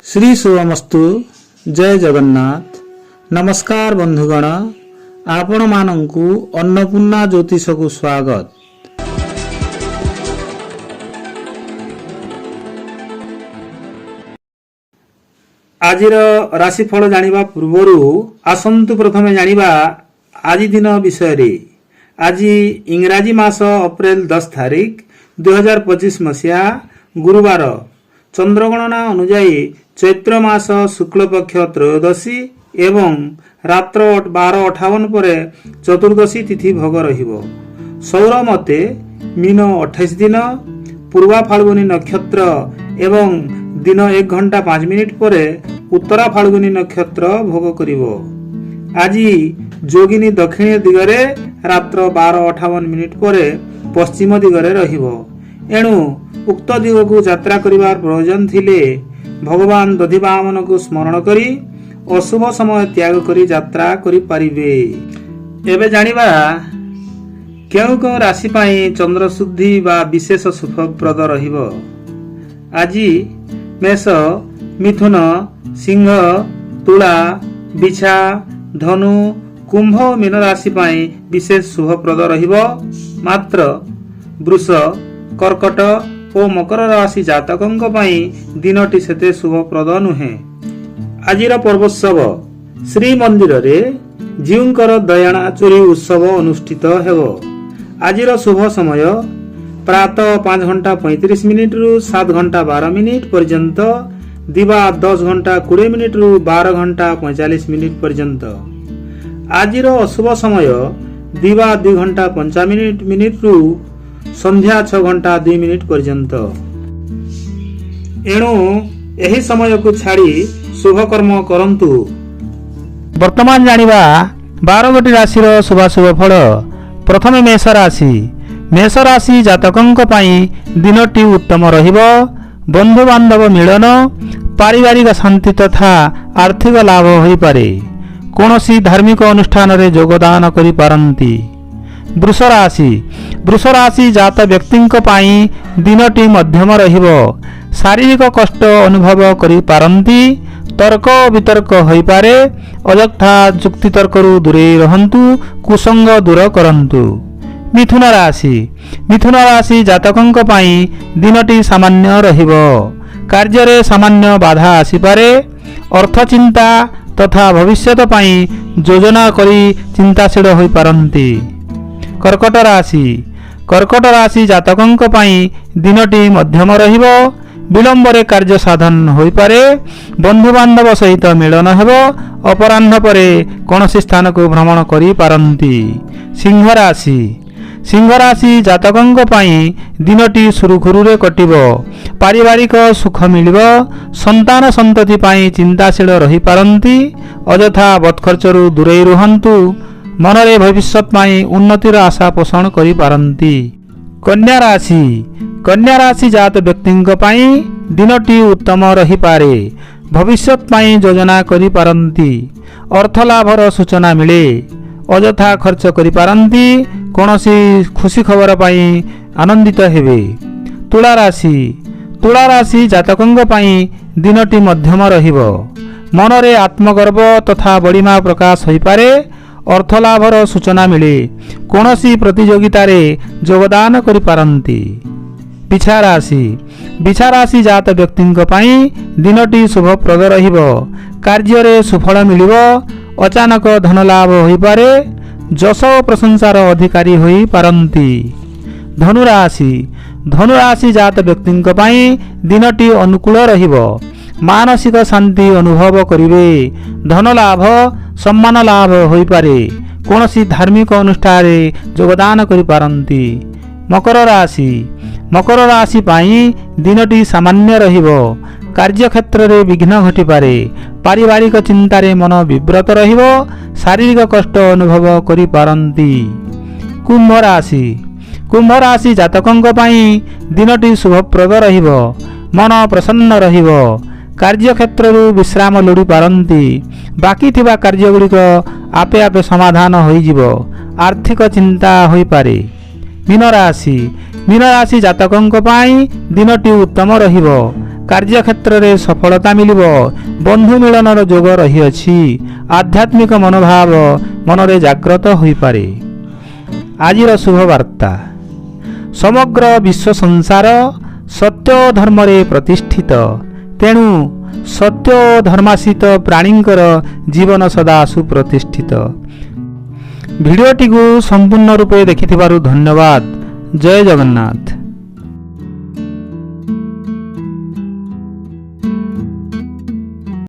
श्री शुभमस्तु। जय जगन्नाथ। नमस्कार बंधुगण, आपण मानंकु अन्नपूर्णा ज्योतिष को स्वागत। आजिर राशिफल जानिबा पूर्वरु आसंतु प्रथमे जानिबा आजि दिन विषय रे। आज इंग्राजी मास अप्रैल 10 तारिख 2025 मसीहा गुरुवार, चंद्रगणना अनुजाई चैत्र मास शुक्ल पक्ष त्रयोदशी एवं रात्र 12:58 पर चतुर्दशी तिथि भोग रहिबो। सौर मते मीन 28 दिन, पूर्वा फाल्गुनी नक्षत्र एवं दिन 1 घंटा 5 मिनिट पर उत्तरा फाल्गुनी नक्षत्र भोग करिबो। आज जोगिनी दक्षिण दिगरे रात्र 12:58 मिनिट पर पश्चिम दिगरे रहिबो। एणु उक्त दिग को यात्रा करिवार प्रयोजन थिले भगवान दधिवामन को स्मरण करी अशुभ समय त्याग करी यात्रा करि पारिबे। एबे जानिबा केउ राशि पाई चंद्र शुद्धि बा विशेष शुभप्रद रहिबो। आज मेष, मिथुन, सिंह, तुला, बिछा, धनु, कुंभ, मीन राशि पाई विशेष शुभप्रद रहिबो। मात्र वृष, कर्कट और मकर राशि जातकंक पाई दिनटी सेते शुभप्रद नुहे। आजिर पर्वोत्सव श्री मंदिर रे जीवंकर दयाना चोरी उत्सव अनुष्ठित हेबो। आजिर शुभ समय प्रातः 5 घंटा 35 मिनिट रु 7 घंटा 12 मिनिट पर्यंत, दिवा 10 घंटा 20 मिनिट रु 12 घंटा 45 मिनिट पर्यंत। आजिर अशुभ समय दिवा 2 घंटा 55 मिनिट रु संध्या 6 घंटा 2 मिनिट पर्यंत। एणु एही समय को छाड़ी शुभ कर्म करंतु। वर्तमान जानिबा 12 गोटी राशि रो शुभाशुभ फल। प्रथमे मेष राशि। मेष राशि जातकंक पाई दिनटी उत्तम रहिबो। बंधु बांधव मिलन, पारिवारिक शांति तथा आर्थिक लाभ होई पारे। कोनोसी धार्मिक अनुष्ठान रे योगदान करि पारंती। वृष राशि। वृष राशि जात व्यक्तिंक पाई दिनटी मध्यम रहिबो। शारीरिक कष्ट अनुभव करि पारंती। तर्क वितर्क होई पारे। अजथा जुक्ति तर्करु दूरे रहंतु। कुसंग दूर करंतु। मिथुन राशि। मिथुन राशि जातकंक पाई दिनटी सामान्य रहिबो। कार्य रे सामान्य बाधा आसी पारे। अर्थ चिंता तथा भविष्यत पाई योजना करी चिंताशील होई पारंती। कर्कट राशि। कर्कट राशि जातकंक पाई दिनटी मध्यम रहिबो। विलंबरे कार्य साधन होई पारे। बंधु बांधव सहित मिलन हेबो। अपराह्न परे कोनोसी स्थान को भ्रमण करि पारंती। सिंह राशि। सिंह राशि जातकंक पाई दिनटी सुरुखुरुरे कटिबो। पारिवारिक सुख मिलिबो। संतान संतति पाई चिंताशील रहि पारंती। अजथा बत्खर्चरु दूरे रुहंतु। मनरे भविष्यत पाई उन्नतिर आशा पोषण करि पारंती। कन्या राशि। कन्या राशि जात व्यक्तिंक पाई दिनटी उत्तम रहि पारे। भविष्यत पाई योजना करि पारंती। अर्थ लाभर सूचना मिले। अजथा खर्च करि पारंती। कोनोसी खुशी खबर पाई आनंदित हेबे। तुला राशि। तुला राशि जातकंक पाई दिनटी मध्यम रहिबो। मनरे आत्मगर्व तथा बड़िमा प्रकाश होई पारे। अर्थ लाभर सूचना मिले। कोनोसी प्रतियोगिता रे योगदान करि पारंती। बिछा राशि। बिछा राशि जात व्यक्तिंक पाई दिनटी शुभप्रद रहिबो। कार्य रे सुफल मिलिबो। अचानक धन लाभ होई पारे। जश प्रशंसार अधिकारी होई पारंती। धनु राशि। धनु राशि जात व्यक्तिंक पाई दिनटी अनुकूल रहिबो। मानसिक शांति अनुभव करिवे। धन लाभ सम्मान लाभ होई पारे। कोनोसी धार्मिक अनुष्ठान रे योगदान करि पारंती। मकर राशि। मकर राशि पाई दिनटी सामान्य रहिबो। कार्य क्षेत्र रे विघ्न घटी पारे। पारिवारिक चिंता रे मन विव्रत रहिबो। शारीरिक कष्ट अनुभव करि पारंती। कुंभ राशि। कुंभ राशि जातकंक पाई दिनटी शुभप्रद रहिबो। मन प्रसन्न रहिबो। कार्य क्षेत्र विश्राम लोड़ी पारंती। बाकी थिबा कार्य गुड़िक आपे आपे समाधान होई जिवो। आर्थिक चिंता होई पारे। मीन राशि। मीन राशि जातकंक पाई दिनटी उत्तम रहिबो। କାର୍ଯ୍ୟକ୍ଷେତ୍ରରେ ସଫଳତା ମିଳିବ। ବନ୍ଧୁ ମିଳନର ଯୋଗ ରହିଅଛି। ଆଧ୍ୟାତ୍ମିକ ମନୋଭାବ ମନରେ ଜାଗ୍ରତ ହୋଇପାରେ। ଆଜିର ଶୁଭବାର୍ତ୍ତା, ସମଗ୍ର ବିଶ୍ୱ ସଂସାର ସତ୍ୟ ଓ ଧର୍ମରେ ପ୍ରତିଷ୍ଠିତ। ତେଣୁ ସତ୍ୟ ଓ ଧର୍ମାଶ୍ରିତ ପ୍ରାଣୀଙ୍କର ଜୀବନ ସଦା ସୁପ୍ରତିଷ୍ଠିତ। ଭିଡ଼ିଓଟିକୁ ସମ୍ପୂର୍ଣ୍ଣ ରୂପେ ଦେଖିଥିବାରୁ ଧନ୍ୟବାଦ। ଜୟ ଜଗନ୍ନାଥ।